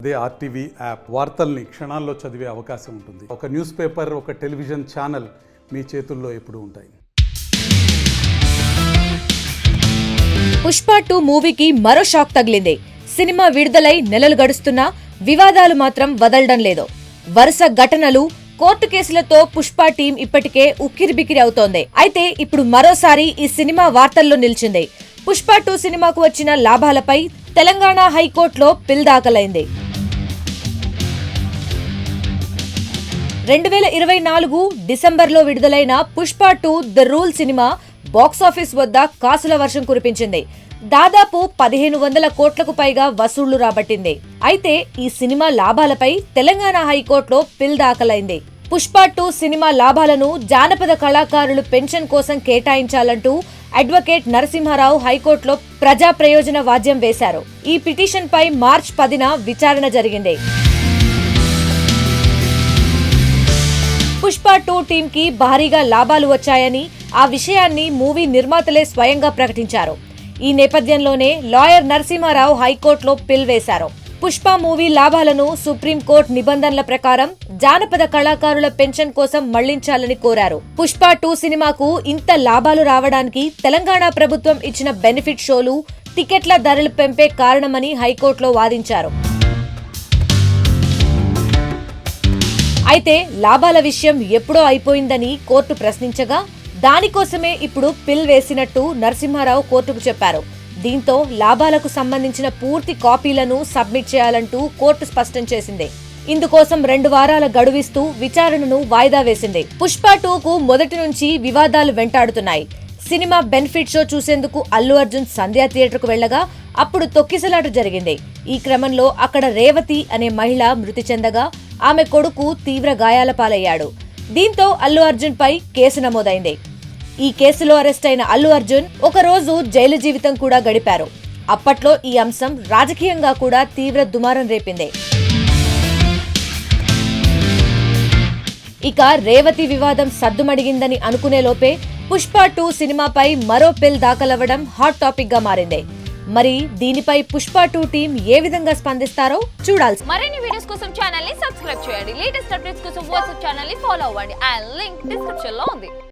అదే RTV app వార్తల్ని క్షణాల్లో చదివే అవకాశం ఉంటుంది. ఒక న్యూస్ పేపర్, ఒక టెలివిజన్ ఛానల్ మీ చేతుల్లో ఎప్పుడూ ఉంటాయి. పుష్ప 2 మూవీకి మరో షాక్ తగిలింది. సినిమా విడుదలై నెలలు గడుస్తున్నా వివాదాలు మాత్రం వదలడం లేదు. వరుస ఘటనలు, కోర్టు కేసులతో పుష్ప టీం ఇప్పటికే ఉక్కిరిబిక్కిరి అవుతోంది. అయితే ఇప్పుడు మరోసారి ఈ సినిమా వార్తల్లో నిలిచింది. పుష్ప 2 సినిమాకు వచ్చిన లాభాలపై తెలంగాణ హైకోర్టులో పిల్ దాఖలైంది. 2024 డిసెంబర్లో విడుదలైన Pushpa 2 the rule cinema box office వద్ద కాసుల వర్షం కురిపించింది. దాదాపు 1500 కోట్లకు పైగా వసూళ్లు రాబట్టింది. అయితే ఈ సినిమా లాభాలపై తెలంగాణ హైకోర్టులో పిల్ దాఖలైంది. పుష్ప 2 సినిమా లాభాలను జానపద కళాకారులు పెన్షన్ కోసం కేటాయించాలంటూ అడ్వకేట్ నరసింహారావు హైకోర్టులో ప్రజా ప్రయోజన వాద్యం వేశారు. ఈ పిటిషన్ పై మార్చి 10న విచారణ జరిగింది. పుష్ప 2 టీమ్ కి భారీగా లాభాలు వచ్చాయని, ఆ విషయాన్ని మూవీ నిర్మాతలే స్వయంగా ప్రకటించారు. ఈ నేపథ్యంలోనే లాయర్ నరసింహారావు హైకోర్టులో పిల్ వేశారు. పుష్ప మూవీ లాభాలను సుప్రీంకోర్టు నిబంధనల ప్రకారం జానపద కళాకారుల పెన్షన్ కోసం మళ్లించాలని కోరారు. పుష్ప 2 సినిమాకు ఇంత లాభాలు రావడానికి తెలంగాణ ప్రభుత్వం ఇచ్చిన బెనిఫిట్ షోలు, టికెట్ల ధరలు పెంపే కారణమని హైకోర్టులో వాదించారు. అయితే లాభాల విషయం ఎప్పుడో అయిపోయిందని కోర్టు ప్రశ్నించగా, దానికోసమే ఇప్పుడు పిల్ వేసినట్టు నరసింహారావు కోర్టుకు చెప్పారు. దీంతో లాభాలకు సంబంధించిన పూర్తి కాపీలను సబ్మిట్ చేయాలంటూ కోర్టు స్పష్టం చేసింది. ఇందుకోసం 2 వారాల గడువిస్తూ విచారణను వాయిదా వేసింది. పుష్ప 2కు మొదటి నుంచి వివాదాలు వెంటాడుతున్నాయి. సినిమా బెనిఫిట్ షో చూసేందుకు అల్లు అర్జున్ సంధ్యా థియేటర్కు వెళ్లగా అప్పుడు తొక్కిసలాట జరిగింది. ఈ క్రమంలో అక్కడ రేవతి అనే మహిళ మృతి చెందగా ఆమె కొడుకు తీవ్ర గాయాల పాలయ్యాడు. దీంతో అల్లు అర్జున్ పై కేసు నమోదైంది. ఈ కేసులో అరెస్ట్ అయిన అల్లు అర్జున్ ఒక రోజు జైలు జీవితం కూడా గడిపారు. అప్పట్లో ఈ అంశం రాజకీయంగా కూడా తీవ్ర దుమారం రేపింది. ఇక రేవతి వివాదం సద్దుమడిగిందని అనుకునే లోపే పుష్ప 2 సినిమాపై మరో పిల్ దాఖలవ్వడం హాట్ టాపిక్ గా మారింది. మరి దీనిపై పుష్ప 2 టీం ఏ విధంగా స్పందిస్తారో చూడాల్సి. మరిన్ని వీడియోస్ కోసం ఛానల్ ని సబ్స్క్రైబ్ చేయండి. లేటెస్ట్ అప్డేట్స్ కోసం వాట్సాప్ ఛానల్ ని ఫాలో అవ్వండి. ఆ లింక్ డిస్క్రిప్షన్ లో ఉంది.